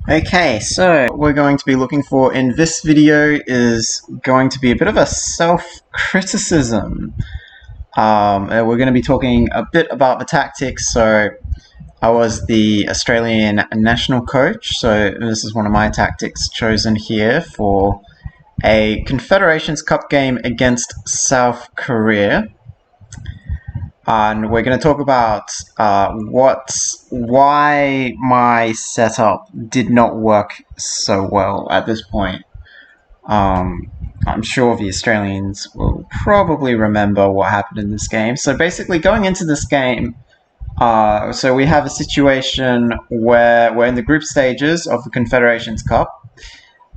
Okay, so what we're going to be looking for in this video is going to be a bit of a self-criticism. We're going to be talking a bit about the tactics. So I was the Australian national coach, so this is one of my tactics chosen here for a Confederations Cup game against South Korea. And we're going to talk about why my setup did not work so well at this point. I'm sure the Australians will probably remember what happened in this game. So basically, going into this game, so we have a situation where we're in the group stages of the Confederations Cup,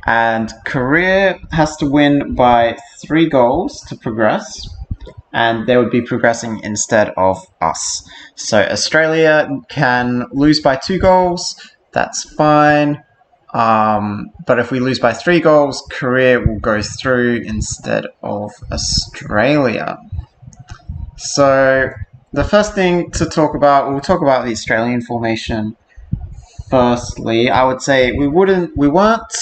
and Korea has to win by 3 goals to progress, and they would be progressing instead of us. So Australia can lose by 2 goals, that's fine. But if we lose by 3 goals, Korea will go through instead of Australia. So the first thing to talk about, we'll talk about the Australian formation. Firstly, I would say we weren't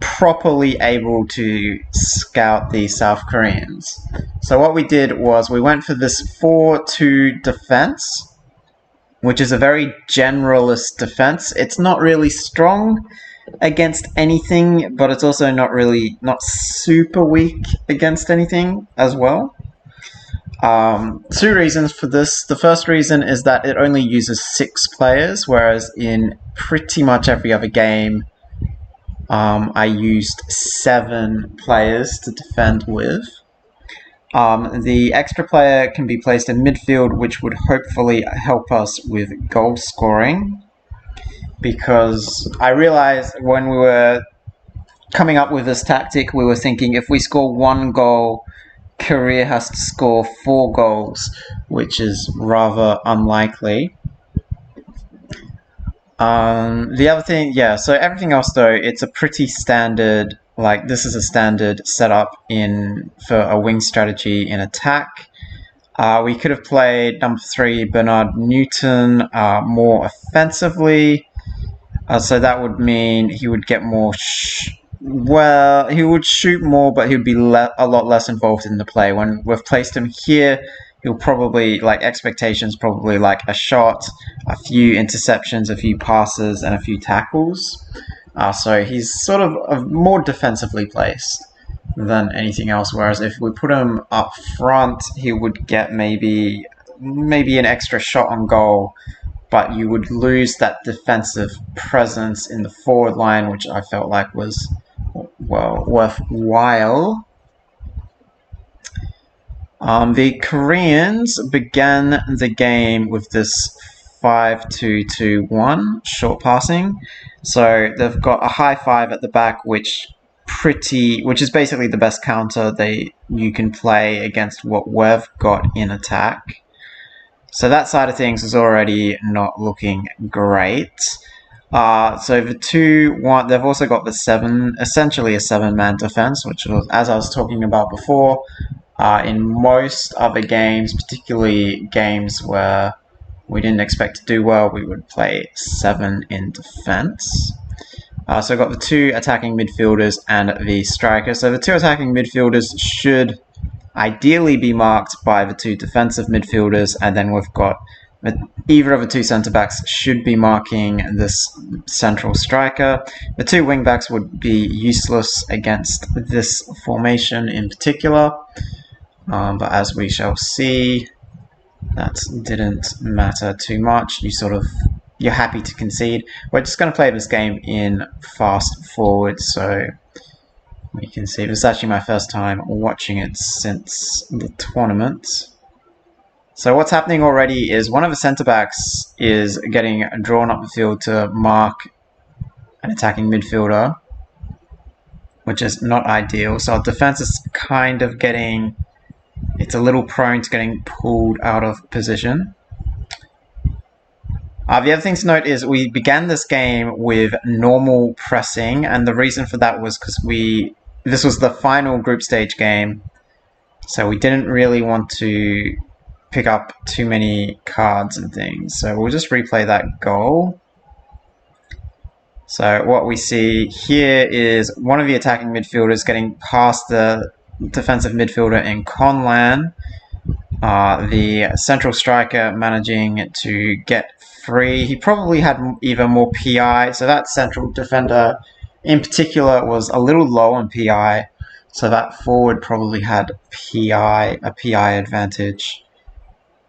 properly able to scout the South Koreans. So what we did was we went for this 4-2 defense, which is a very generalist defense. It's not really strong against anything, but it's also not super weak against anything as well. 2 reasons for this. The first reason is that it only uses 6 players, whereas in pretty much every other game, I used 7 players to defend with. The extra player can be placed in midfield, which would hopefully help us with goal scoring. Because I realized when we were coming up with this tactic, we were thinking if we score 1 goal, Korea has to score 4 goals, which is rather unlikely. The other thing, so everything else though, it's a pretty standard, this is a standard setup for a wing strategy in attack. We could have played number 3, Bernard Newton, more offensively. So that would mean he would get more, he would shoot more, but he would be a lot less involved in the play. When we've placed him here, he'll probably, expectations, probably a shot, a few interceptions, a few passes, and a few tackles. So he's sort of more defensively placed than anything else, whereas if we put him up front, he would get maybe an extra shot on goal, but you would lose that defensive presence in the forward line, which I felt like was, well, worthwhile. The Koreans began the game with this 5-2-2-1 short passing. So they've got a high 5 at the back, which is basically the best counter you can play against what we've got in attack. So that side of things is already not looking great. So the 2-1, they've also got the 7, essentially a 7-man defense, which was, as I was talking about before, in most other games, particularly games where we didn't expect to do well, we would play 7 in defense. So I've got the 2 attacking midfielders and the striker. So the 2 attacking midfielders should ideally be marked by the 2 defensive midfielders, and then we've got either of the 2 centre-backs should be marking this central striker. The 2 wing-backs would be useless against this formation in particular, but as we shall see, that didn't matter too much. You're happy to concede. We're just going to play this game in fast forward, so we can see. This is actually my first time watching it since the tournament. So what's happening already is one of the centre-backs is getting drawn up the field to mark an attacking midfielder, which is not ideal. So our defense is kind of it's a little prone to getting pulled out of position. The other thing to note is we began this game with normal pressing, and the reason for that was because this was the final group stage game, so we didn't really want to pick up too many cards and things. So we'll just replay that goal. So what we see here is one of the attacking midfielders getting past the defensive midfielder in Conlan. The central striker managing to get free. He probably had even more PI, so that central defender in particular was a little low on PI, so that forward probably had a PI advantage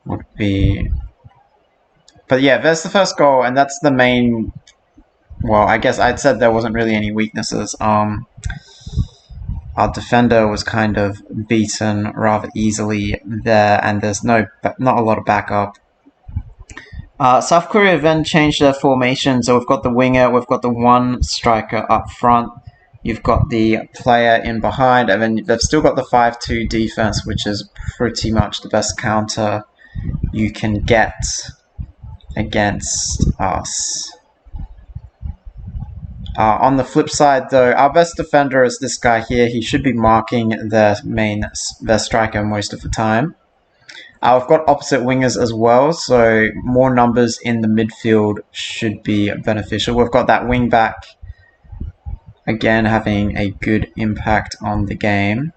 would be. But yeah, there's the first goal, and that's the main. Well, I guess I'd said there wasn't really any weaknesses. Our defender was kind of beaten rather easily there, and there's not a lot of backup. South Korea then changed their formation, so we've got the winger, we've got the one striker up front, you've got the player in behind, and then they've still got the 5-2 defense, which is pretty much the best counter you can get against us. On the flip side, though, our best defender is this guy here. He should be marking their striker most of the time. We've got opposite wingers as well, so more numbers in the midfield should be beneficial. We've got that wing back, again, having a good impact on the game.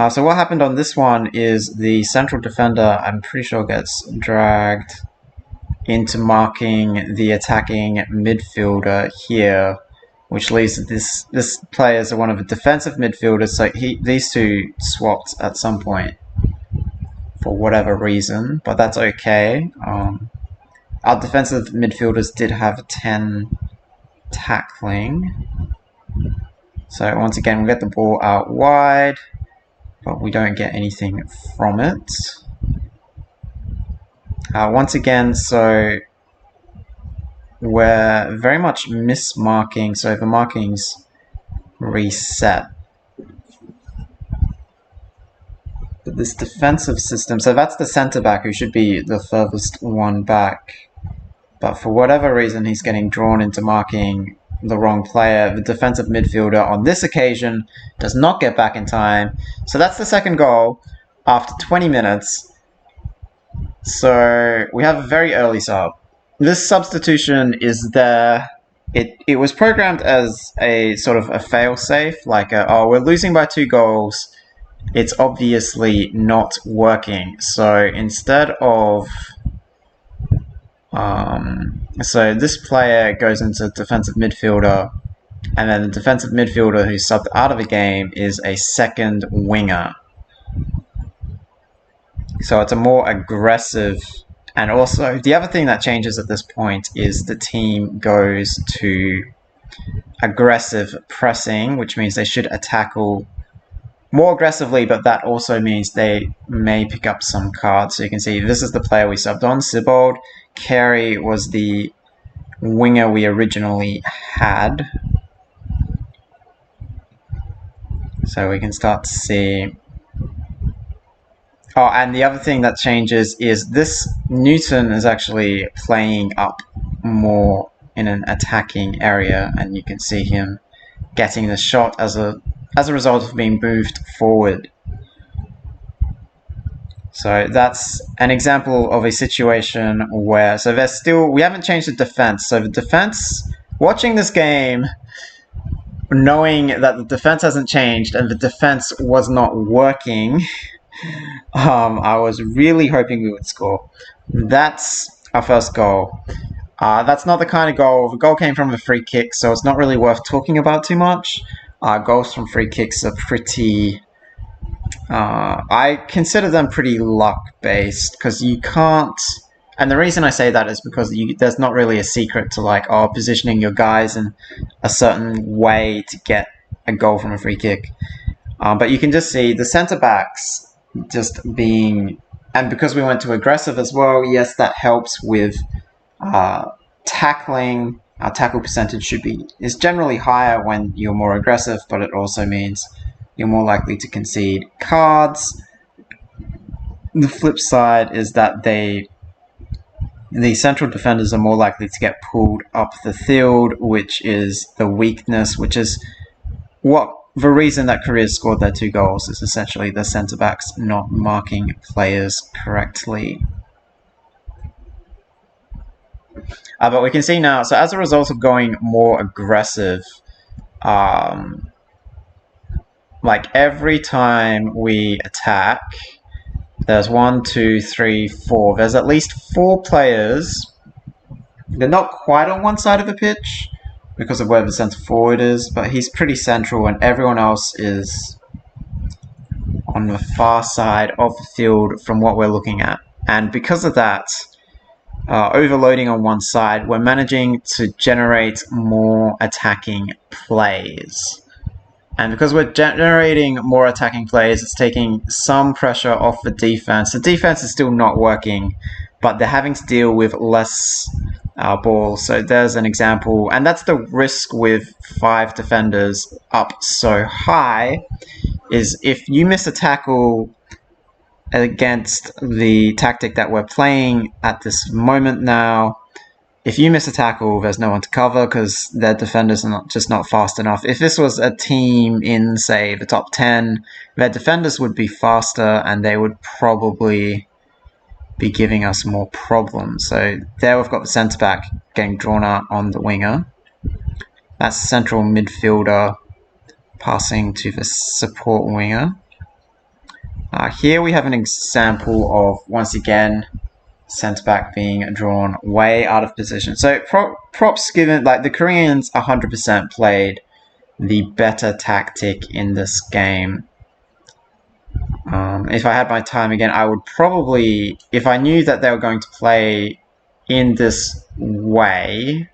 So what happened on this one is the central defender, I'm pretty sure, gets dragged into marking the attacking midfielder here, which leaves this player as one of the defensive midfielders. So these two swapped at some point for whatever reason, but that's okay. Our defensive midfielders did have 10 tackling. So once again, we get the ball out wide, but we don't get anything from it. Once again, so we're very much mismarking, so the markings reset. But this defensive system, so that's the centre back who should be the furthest one back, but for whatever reason he's getting drawn into marking the wrong player. The defensive midfielder on this occasion does not get back in time, so that's the second goal after 20 minutes. So we have a very early sub. This substitution is there. It was programmed as a sort of a fail-safe, like we're losing by 2 goals. It's obviously not working. So instead of so this player goes into defensive midfielder, and then the defensive midfielder who's subbed out of the game is a second winger. So it's a more aggressive, and also the other thing that changes at this point is the team goes to aggressive pressing, which means they should tackle more aggressively, but that also means they may pick up some cards. So you can see this is the player we subbed on, Sibold. Carey was the winger we originally had. So we can start to see. Oh, and the other thing that changes is this Newton is actually playing up more in an attacking area, and you can see him getting the shot as a result of being moved forward. So that's an example of a situation where, so there's still, we haven't changed the defense. So the defense, watching this game, knowing that the defense hasn't changed and the defense was not working, I was really hoping we would score. That's our first goal. That's not the kind of goal. The goal came from a free kick, so it's not really worth talking about too much. Goals from free kicks are pretty... I consider them pretty luck-based, because you can't... And the reason I say that is because there's not really a secret to positioning your guys in a certain way to get a goal from a free kick. But you can just see the centre-backs just being... And because we went to aggressive as well, yes, that helps with tackling. Our tackle percentage is generally higher when you're more aggressive, but it also means you're more likely to concede cards. The flip side is that the central defenders are more likely to get pulled up the field, which is the weakness, which is the reason that Korea scored their 2 goals is essentially the centre-backs not marking players correctly. But we can see now, so as a result of going more aggressive, like every time we attack, there's 1, 2, 3, 4. There's at least 4 players. They're not quite on one side of the pitch because of where the centre forward is, but he's pretty central, and everyone else is on the far side of the field from what we're looking at. And because of that, overloading on one side, we're managing to generate more attacking plays. And because we're generating more attacking plays, it's taking some pressure off the defense. The defense is still not working, but they're having to deal with less balls. So there's an example, and that's the risk with 5 defenders up so high, is if you miss a tackle against the tactic that we're playing at this moment now, if you miss a tackle, there's no one to cover because their defenders are just not fast enough. If this was a team in, say, the top 10, their defenders would be faster and they would probably be giving us more problems. So there we've got the centre-back getting drawn out on the winger. That's the central midfielder passing to the support winger. Here we have an example of, once again, centre-back being drawn way out of position. So props given, like the Koreans 100% played the better tactic in this game. If I had my time again, I would probably, if I knew that they were going to play in this way,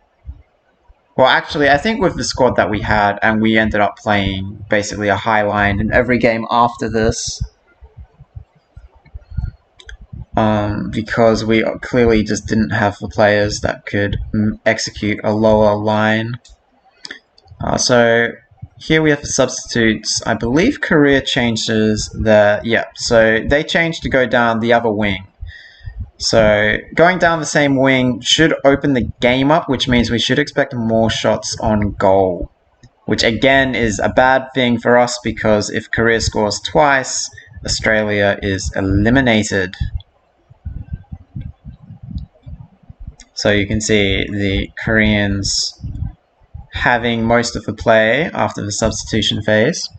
well, actually, I think with the squad that we had, and we ended up playing basically a high line in every game after this, because we clearly just didn't have the players that could execute a lower line. So here we have the substitutes. I believe Korea changes so they changed to go down the other wing. So going down the same wing should open the game up, which means we should expect more shots on goal, which again is a bad thing for us because if Korea scores twice, Australia is eliminated. So you can see the Koreans having most of the play after the substitution phase.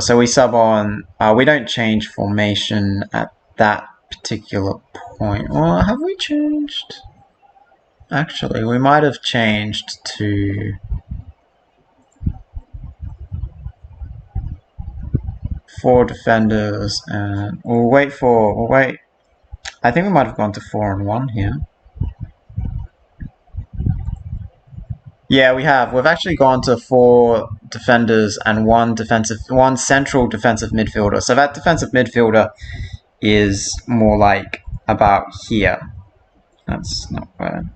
So we sub on, we don't change formation at that particular point. Or have we changed? Actually, we might have changed to 4 defenders, and we'll wait. I think we might have gone to 4-on-1 here. Yeah, we have. We've actually gone to 4 defenders and one central defensive midfielder. So that defensive midfielder is more like about here. That's not bad.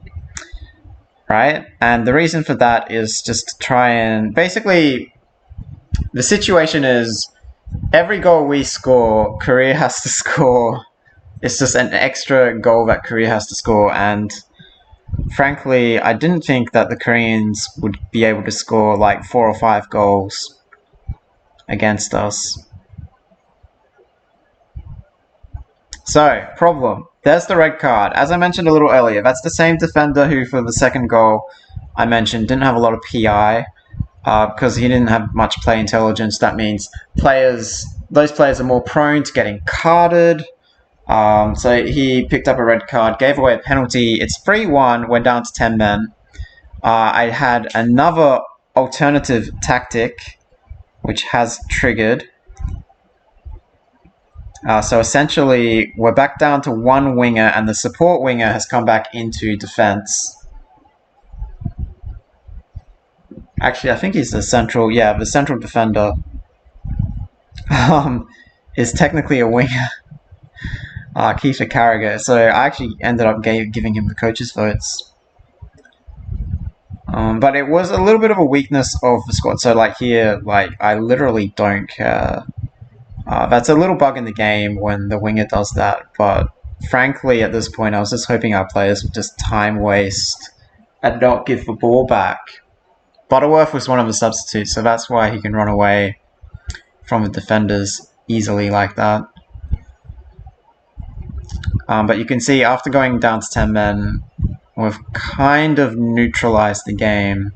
Right? And the reason for that is just to try and... Basically, the situation is every goal we score, Korea has to score. It's just an extra goal that Korea has to score, and frankly, I didn't think that the Koreans would be able to score like 4 or 5 goals against us. So, problem. There's the red card. As I mentioned a little earlier, that's the same defender who, for the second goal I mentioned, didn't have a lot of PI because he didn't have much play intelligence. That means those players are more prone to getting carded. So he picked up a red card, gave away a penalty. It's 3-1. We're down to 10 men. I had another alternative tactic, which has triggered. So essentially, we're back down to 1 winger, and the support winger has come back into defense. Actually, I think he's the central defender is technically a winger. Keith Carragher. So I actually ended up giving him the coach's votes. But it was a little bit of a weakness of the squad. So like here, like I literally don't care. That's a little bug in the game when the winger does that. But frankly, at this point, I was just hoping our players would just time waste and not give the ball back. Butterworth was one of the substitutes, so that's why he can run away from the defenders easily like that. But you can see after going down to 10 men, We've kind of neutralized the game.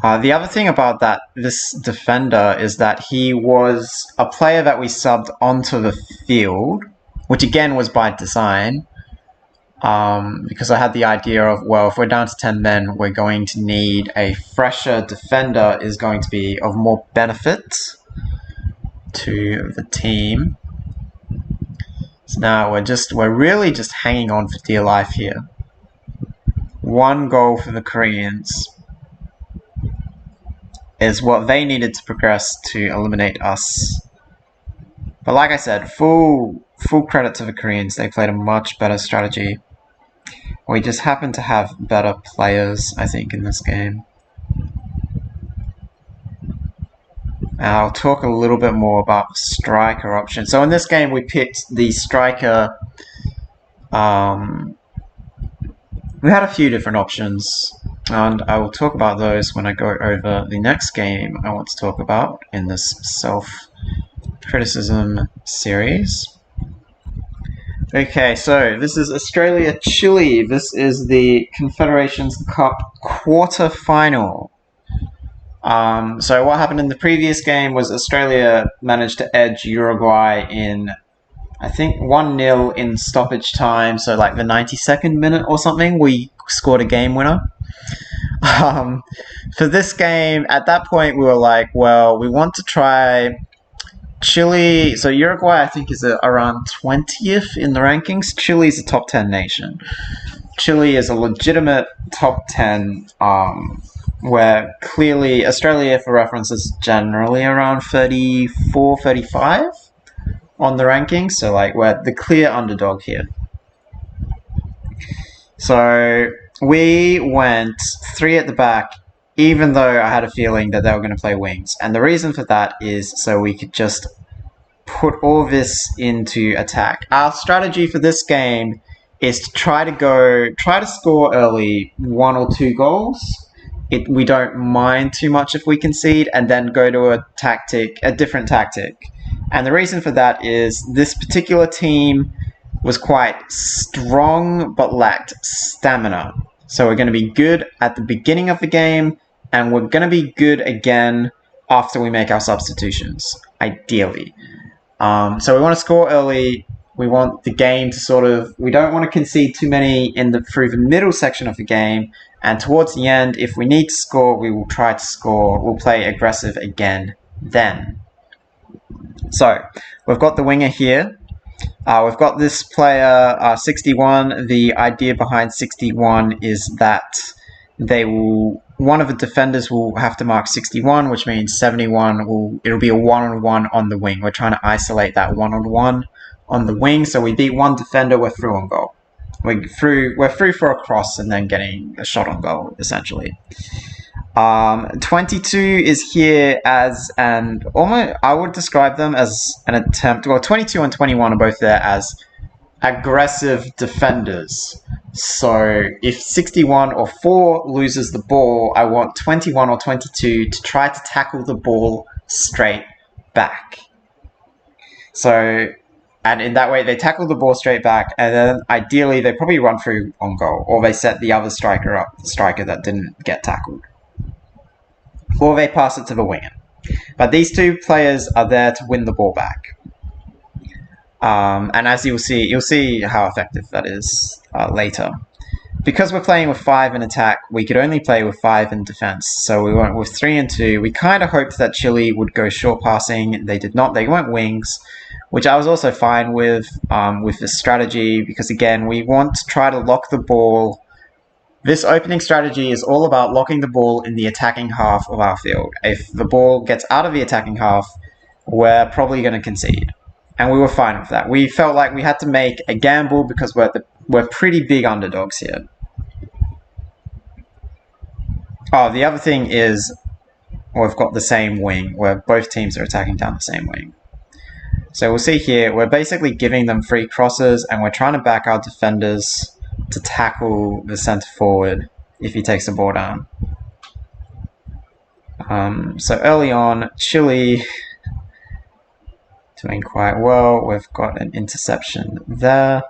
The other thing about this defender is that he was a player that we subbed onto the field, which again was by design, because I had the idea of, well, if we're down to 10 men, we're going to need a fresher defender is going to be of more benefit to the team. So now we're really just hanging on for dear life here. 1 goal for the Koreans is what they needed to progress to eliminate us. But like I said, full credit to the Koreans. They played a much better strategy. We just happen to have better players, I think, in this game. I'll talk a little bit more about the striker option. So in this game, we picked the striker. We had a few different options, and I will talk about those when I go over the next game I want to talk about in this self-criticism series. Okay, so this is Australia-Chile. This is the Confederations Cup quarter-final. So what happened in the previous game was Australia managed to edge Uruguay in, I think, 1-0 in stoppage time. So like the 92nd minute or something, we scored a game winner. For this game, at that point, we were like, well, we want to try Chile. So Uruguay, I think, is around 20th in the rankings. Chile is a top 10 nation. Chile is a legitimate top 10, where clearly Australia, for reference, is generally around 34, 35 on the rankings. So like we're the clear underdog here. So we went 3 at the back, even though I had a feeling that they were going to play wings. And the reason for that is so we could just put all this into attack. Our strategy for this game is to try to score early 1 or 2 goals. We don't mind too much if we concede, and then go to a different tactic. And the reason for that is this particular team was quite strong but lacked stamina. So we're going to be good at the beginning of the game, and we're going to be good again after we make our substitutions, ideally. So we want to score early. We want the game to we don't want to concede too many through the middle section of the game. And towards the end, if we need to score, we will try to score. We'll play aggressive again then. So we've got the winger here. We've got this player, 61. The idea behind 61 is that one of the defenders will have to mark 61, which means 71 it'll be a one-on-one on the wing. We're trying to isolate that one-on-one on the wing. So we beat 1 defender, we're through on goal. We're through for a cross and then getting a shot on goal, essentially. 22 is here as I would describe them as an attempt. Well, 22 and 21 are both there as aggressive defenders. So if 61 or 4 loses the ball, I want 21 or 22 to try to tackle the ball straight back. So, and in that way, they tackle the ball straight back, and then ideally they probably run through on goal, or they set the other striker up, the striker that didn't get tackled, or they pass it to the winger. But these 2 players are there to win the ball back. And as you'll see how effective that is later. Because we're playing with 5 in attack, we could only play with 5 in defense. So we went with 3 and 2. We kind of hoped that Chile would go short passing. They did not. They went wings, which I was also fine with this strategy, because again, we want to try to lock the ball. This opening strategy is all about locking the ball in the attacking half of our field. If the ball gets out of the attacking half, we're probably going to concede. And we were fine with that. We felt like we had to make a gamble because we're pretty big underdogs here. Oh, the other thing is we've got the same wing, where both teams are attacking down the same wing. So we'll see here, we're basically giving them free crosses, and we're trying to back our defenders to tackle the centre forward if he takes the ball down. So early on, Chile doing quite well. We've got an interception there.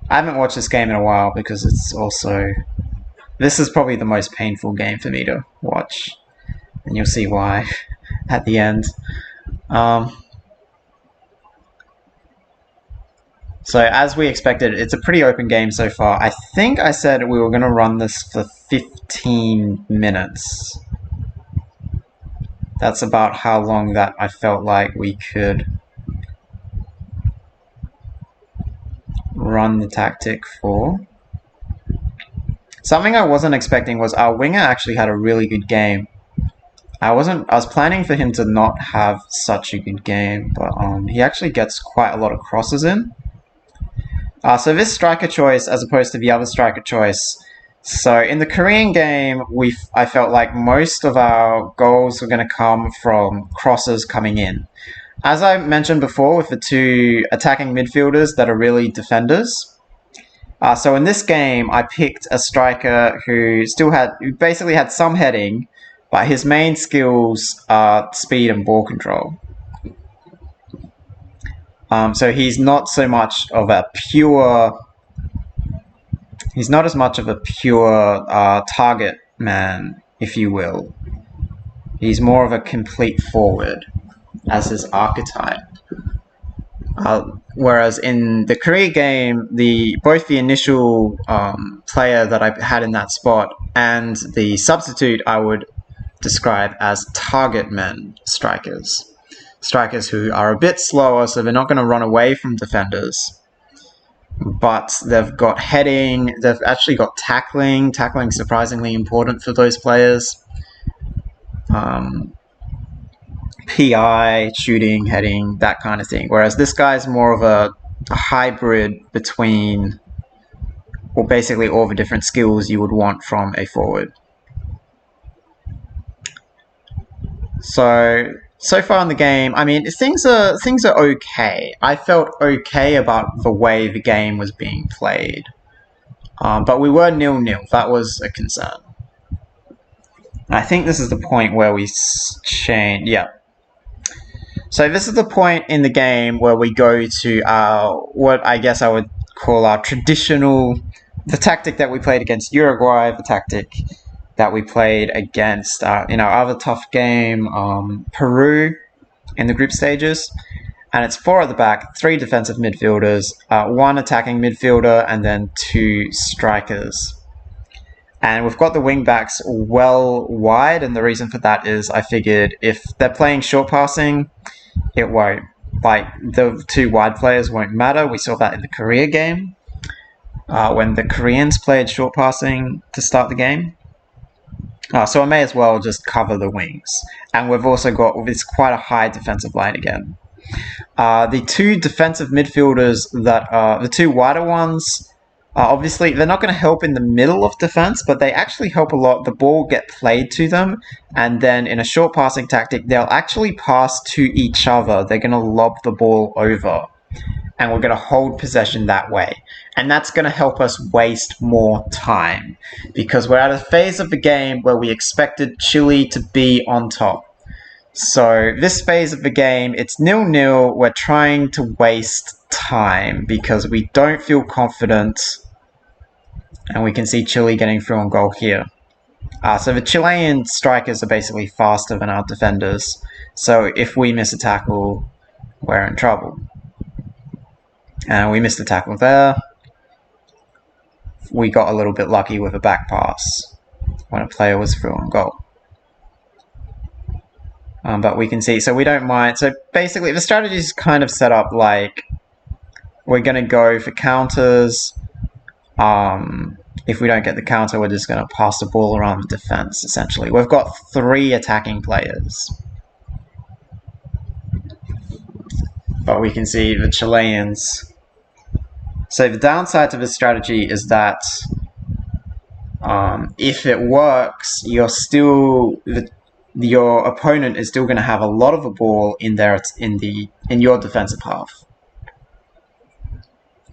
I haven't watched this game in a while because it's also... This is probably the most painful game for me to watch. And you'll see why at the end. So as we expected, it's a pretty open game so far. I think I said we were going to run this for 15 minutes. That's about how long that I felt like we could run the tactic for. Something I wasn't expecting was our winger actually had a really good game. I was planning for him to not have such a good game, but he actually gets quite a lot of crosses in. So this striker choice, as opposed to the other striker choice. So in the Korean game, I felt like most of our goals were going to come from crosses coming in. As I mentioned before, with the two attacking midfielders that are really defenders. So in this game, I picked a striker who basically had some heading, but his main skills are speed and ball control. So he's not so much of a pure... He's not as much of a pure target man, if you will. He's more of a complete forward as his archetype. Whereas in the Korea game, both the initial player that I had in that spot and the substitute I would describe as target men strikers. Strikers who are a bit slower, so they're not going to run away from defenders. But they've got heading, they've actually got tackling. Tackling is surprisingly important for those players. PI, shooting, heading, that kind of thing. Whereas this guy's more of a hybrid between, well, basically all the different skills you would want from a forward. So far in the game, I mean, things are okay. I felt okay about the way the game was being played. But we were 0-0. That was a concern. I think this is the point where we change. Yeah. So this is the point in the game where we go to what I guess I would call our traditional, the tactic that we played against Uruguay, the tactic that we played against our other tough game, Peru, in the group stages. And it's 4 at the back, 3 defensive midfielders, 1 attacking midfielder, and then 2 strikers. And we've got the wing backs well wide, and the reason for that is I figured if they're playing short passing, it won't. Like, the 2 wide players won't matter. We saw that in the Korea game, when the Koreans played short passing to start the game. So I may as well just cover the wings. And we've also got this quite a high defensive line again. The 2 defensive midfielders that are the 2 wider ones, obviously they're not going to help in the middle of defense, but they actually help a lot. The ball get played to them, and then in a short passing tactic, they'll actually pass to each other. They're going to lob the ball over, and we're going to hold possession that way. And that's going to help us waste more time, because we're at a phase of the game where we expected Chile to be on top. So this phase of the game, it's 0-0. We're trying to waste time because we don't feel confident. And we can see Chile getting through on goal here. So the Chilean strikers are basically faster than our defenders. So if we miss a tackle, we're in trouble. And we missed the tackle there. We got a little bit lucky with a back pass when a player was through on goal. But we can see, so we don't mind. So basically the strategy is kind of set up like we're going to go for counters. If we don't get the counter, we're just going to pass the ball around the defense, essentially. We've got 3 attacking players. But we can see the Chileans. So the downside to this strategy is that if it works, your opponent is still going to have a lot of the ball in your defensive half.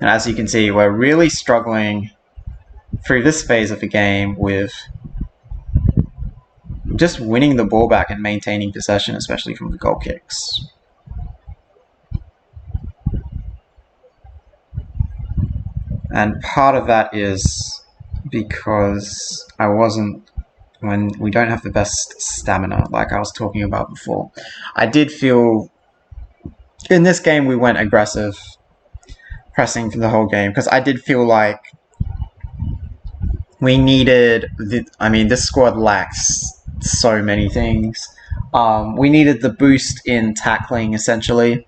And as you can see, we're really struggling through this phase of the game with just winning the ball back and maintaining possession, especially from the goal kicks. And part of that is because when we don't have the best stamina, like I was talking about before. I did feel in this game we went aggressive, pressing for the whole game, because I did feel like we needed this squad lacks so many things. We needed the boost in tackling, essentially,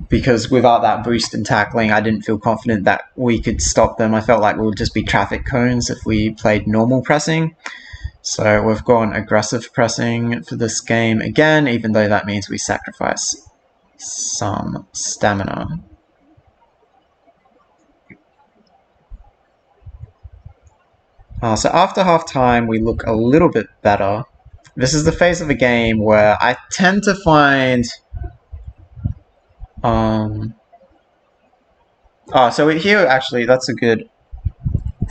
because without that boost in tackling, I didn't feel confident that we could stop them. I felt like we would just be traffic cones if we played normal pressing. So we've gone aggressive pressing for this game again, even though that means we sacrifice some stamina. So after half time, we look a little bit better. This is the phase of the game where I tend to find... so here, actually, that's a good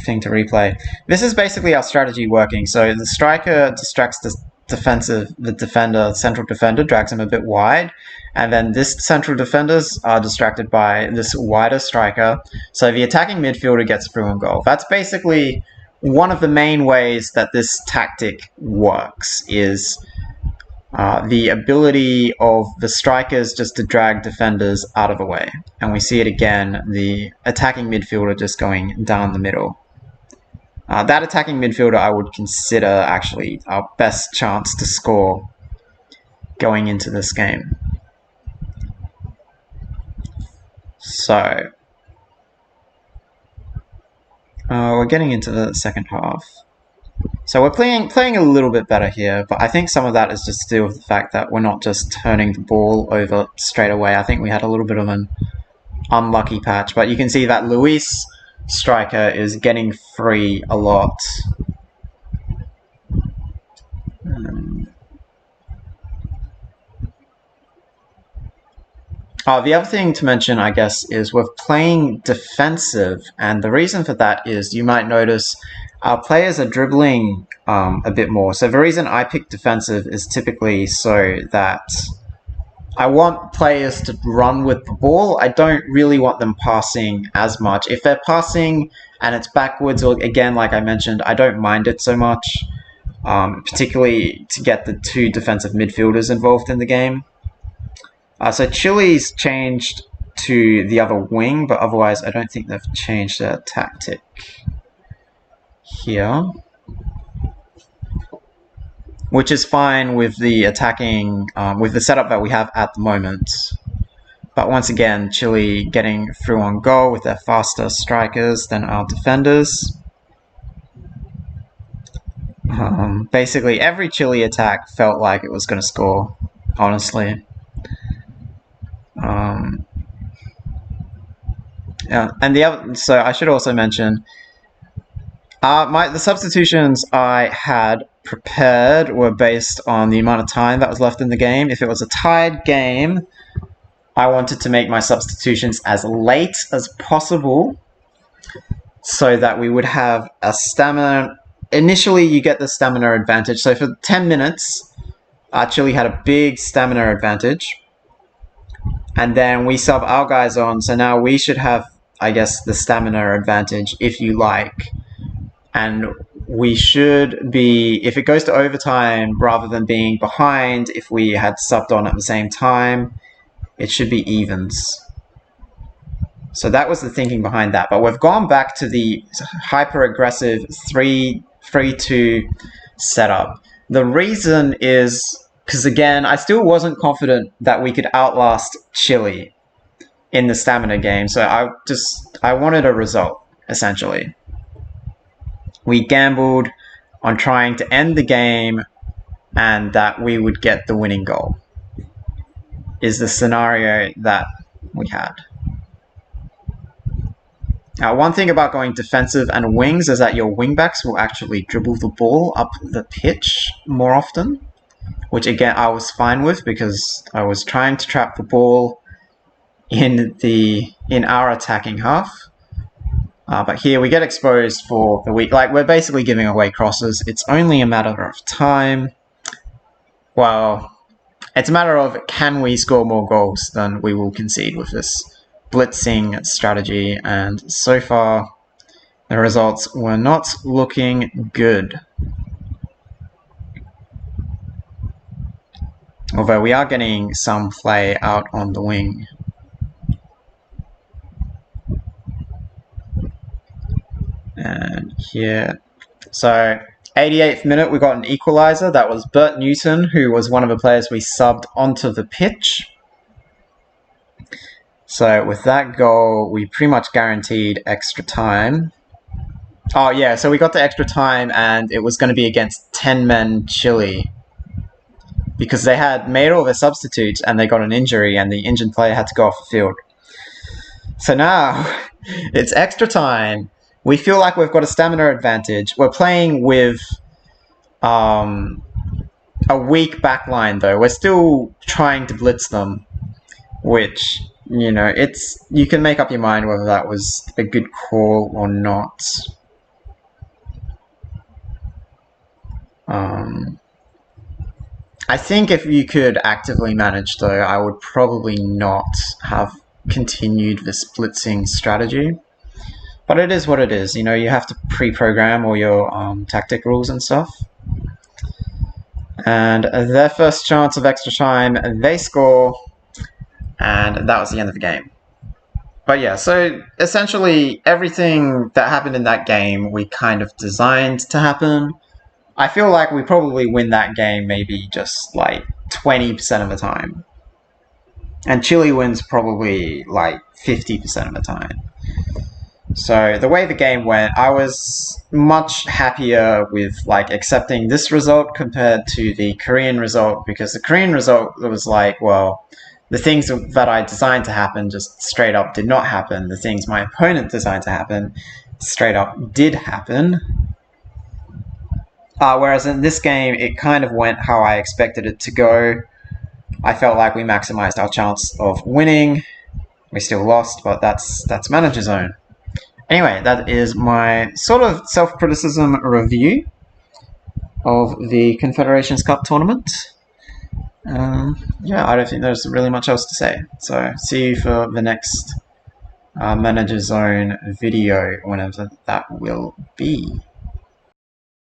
thing to replay. This is basically our strategy working. So the striker distracts the central defender, drags him a bit wide, and then this central defenders are distracted by this wider striker. So the attacking midfielder gets through on goal. That's basically one of the main ways that this tactic works, is the ability of the strikers just to drag defenders out of the way. And we see it again, the attacking midfielder just going down the middle. That attacking midfielder I would consider actually our best chance to score going into this game. So, we're getting into the second half. So we're playing a little bit better here, but I think some of that is just to do with the fact that we're not just turning the ball over straight away. I think we had a little bit of an unlucky patch, but you can see that Luis, striker, is getting free a lot. The other thing to mention, I guess, is we're playing defensive, and the reason for that is you might notice our players are dribbling a bit more. So the reason I pick defensive is typically so that I want players to run with the ball. I don't really want them passing as much. If they're passing and it's backwards, or again, like I mentioned, I don't mind it so much, particularly to get the two defensive midfielders involved in the game. So Chile's changed to the other wing, but otherwise I don't think they've changed their tactic here, which is fine with the attacking, with the setup that we have at the moment. But once again, Chile getting through on goal with their faster strikers than our defenders. Basically, every Chile attack felt like it was going to score, honestly. So I should also mention, the substitutions I had prepared were based on the amount of time that was left in the game. If it was a tied game, I wanted to make my substitutions as late as possible so that we would have a stamina. Initially, you get the stamina advantage. So for 10 minutes, Chile had a big stamina advantage. And then we sub our guys on, so now we should have, I guess, the stamina advantage, if you like. And we should be, if it goes to overtime, rather than being behind, if we had subbed on at the same time, it should be evens. So that was the thinking behind that. But we've gone back to the hyper-aggressive 3-2 setup. The reason is because, again, I still wasn't confident that we could outlast Chile in the stamina game. So I wanted a result, essentially. We gambled on trying to end the game and that we would get the winning goal, is the scenario that we had. Now, one thing about going defensive and wings is that your wingbacks will actually dribble the ball up the pitch more often, which again I was fine with because I was trying to trap the ball in our attacking half. But here we get exposed for the week. Like, we're basically giving away crosses. It's only a matter of time. Well, it's a matter of, can we score more goals than we will concede with this blitzing strategy, and so far the results were not looking good. Although we are getting some play out on the wing. And here, so 88th minute, we got an equaliser. That was Bert Newton, who was one of the players we subbed onto the pitch. So with that goal, we pretty much guaranteed extra time. Oh yeah, so we got to extra time, and it was going to be against 10-men Chile, because they had made all their substitutes and they got an injury, and the injured player had to go off the field. So now it's extra time. We feel like we've got a stamina advantage. We're playing with a weak backline, though. We're still trying to blitz them, which, you know, you can make up your mind whether that was a good call or not. I think if you could actively manage, though, I would probably not have continued this blitzing strategy. But it is what it is. You know, you have to pre-program all your tactic rules and stuff. And their first chance of extra time, they score, and that was the end of the game. But yeah, so essentially everything that happened in that game we kind of designed to happen. I feel like we probably win that game maybe just like 20% of the time. And Chile wins probably like 50% of the time. So the way the game went, I was much happier with like accepting this result compared to the Korean result, because the Korean result was like, well, the things that I designed to happen just straight up did not happen. The things my opponent designed to happen straight up did happen. Whereas in this game, it kind of went how I expected it to go. I felt like we maximized our chance of winning. We still lost, but that's Managerzone. Anyway, that is my sort of self-criticism review of the Confederations Cup tournament. Yeah, I don't think there's really much else to say. So, see you for the next Managerzone video, whenever that will be.